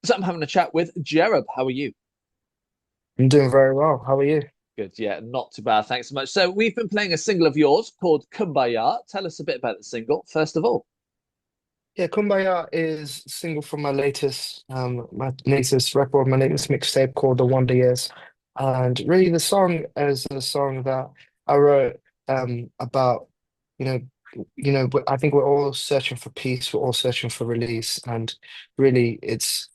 So I'm having a chat with Jerub. How are you? I'm doing very well. How are you? Good, yeah, not too bad. Thanks so much. So we've been playing a single of yours called Kumbaya. Tell us a bit about the single, first of all. Yeah, Kumbaya is a single from my latest record, my latest mixtape called The Wonder Years. And really the song is a song that I wrote about, you know, I think we're all searching for peace, we're all searching for release. And really it's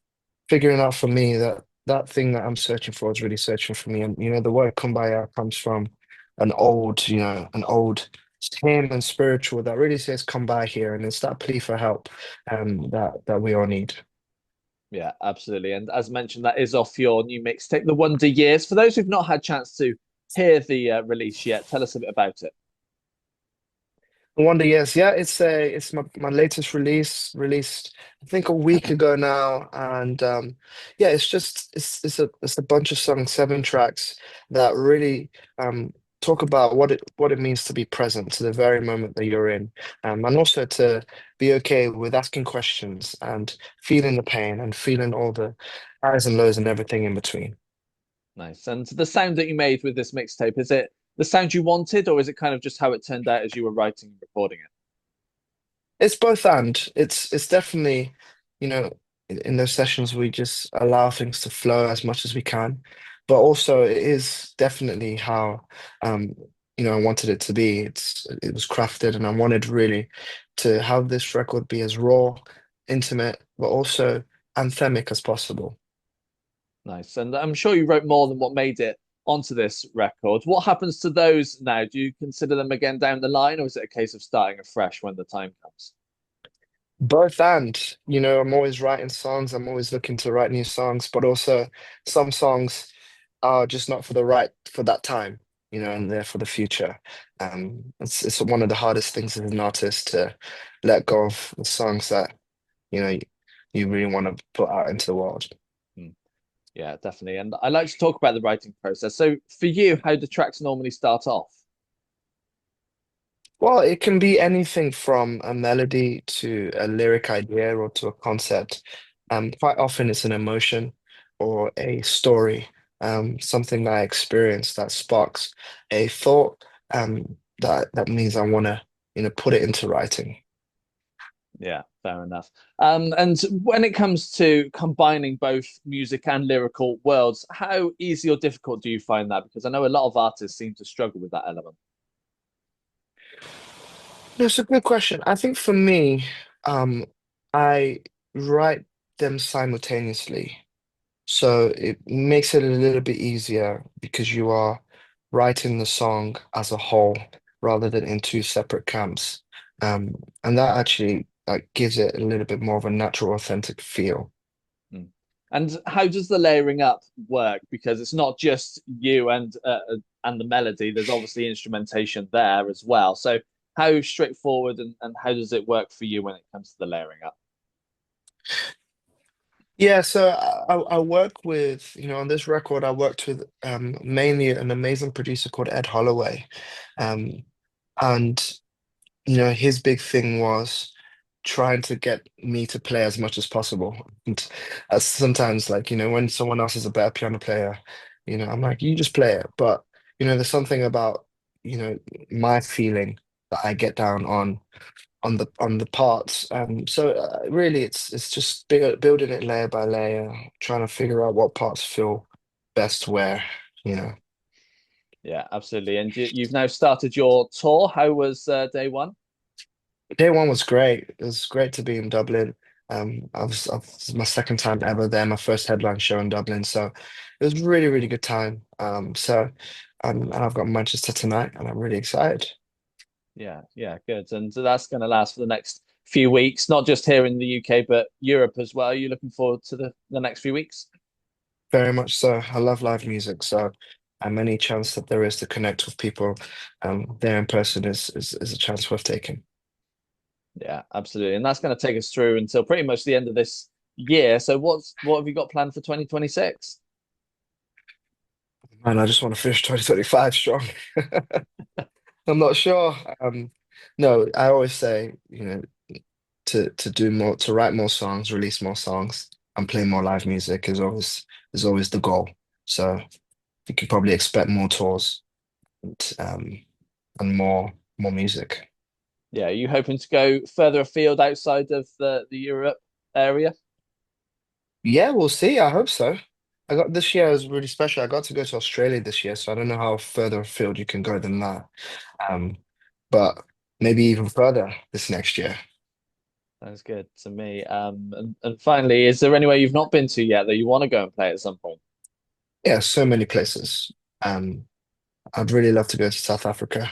figuring out for me that that thing that I'm searching for is really searching for me. And the word kumbaya comes from an old hymn and spiritual that really says come by here, and it's that plea for help that we all need. Yeah, absolutely. And as mentioned, that is off your new mixtape, The Wonder Years. For those who've not had a chance to hear the release yet, tell us a bit about it. Wonder Years, yeah, it's my latest release, released I think a week ago now, and yeah, it's a bunch of songs, 7 tracks that really talk about what it means to be present to the very moment that you're in, and also to be okay with asking questions and feeling the pain and feeling all the highs and lows and everything in between. Nice. And the sound that you made with this mixtape, is it the sound you wanted, or is it kind of just how it turned out as you were writing and recording it? It's both and it's definitely, you know, in those sessions we just allow things to flow as much as we can. But also it is definitely how um I wanted it to be. It was crafted and I wanted really to have this record be as raw, intimate, but also anthemic as possible. Nice. And I'm sure you wrote more than what made it onto this record. What happens to those now? Do you consider them again down the line, or is it a case of starting afresh when the time comes? Both and, I'm always writing songs, I'm always looking to write new songs, but also some songs are just not for that time, and they're for the future. It's one of the hardest things as an artist to let go of the songs that, you know, you, you really want to put out into the world. Hmm. Yeah, definitely. And I like to talk about the writing process. So for you, how do tracks normally start off? Well, it can be anything from a melody to a lyric idea or to a concept. Quite often it's an emotion or a story, something that I experienced that sparks a thought, that means I want to, put it into writing. Yeah, fair enough. And when it comes to combining both music and lyrical worlds, how easy or difficult do you find that? Because I know a lot of artists seem to struggle with that element. That's a good question. I think for me, I write them simultaneously. So it makes it a little bit easier because you are writing the song as a whole rather than in two separate camps. And that actually gives it a little bit more of a natural, authentic feel. Mm. And how does the layering up work? Because it's not just you and the melody. There's obviously instrumentation there as well. So how straightforward and how does it work for you when it comes to the layering up? Yeah, so I work with, on this record, I worked with mainly an amazing producer called Ed Holloway. Um, and his big thing was trying to get me to play as much as possible. And as sometimes, like, when someone else is a better piano player, I'm like, you just play it. But, there's something about, you know, my feeling that I get down on the parts. So really, it's just building it layer by layer, trying to figure out what parts feel best where, you know. Yeah, absolutely. And you've now started your tour. How was day one? Day one was great. It was great to be in Dublin. It's my second time ever there, my first headline show in Dublin. So it was really, really good time. And I've got Manchester tonight, and I'm really excited. Yeah, yeah, good. And so that's going to last for the next few weeks, not just here in the UK, but Europe as well. Are you looking forward to the next few weeks? Very much so. I love live music, so any chance that there is to connect with people there in person is a chance worth taking. Yeah, absolutely. And that's going to take us through until pretty much the end of this year. So what have you got planned for 2026? And I just want to finish 2025 strong. I'm not sure. No, I always say, to do more, to write more songs, release more songs. and play more live music is always the goal. So you can probably expect more tours and more music. Yeah, are you hoping to go further afield outside of the Europe area? Yeah, we'll see. I hope so. I got this year was really special. I got to go to Australia this year, so I don't know how further afield you can go than that. Um, but maybe even further this next year. Sounds good to me. And finally, is there anywhere you've not been to yet that you want to go and play at some point? Yeah, so many places. Um, I'd really love to go to South Africa.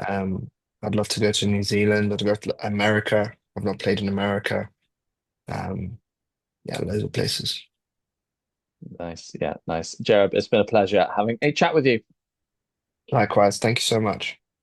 Um, I'd love to go to New Zealand. I'd go to America. I've not played in America. Um, yeah, loads of places. Nice. Yeah, nice. Jerub, it's been a pleasure having a chat with you. Likewise, thank you so much.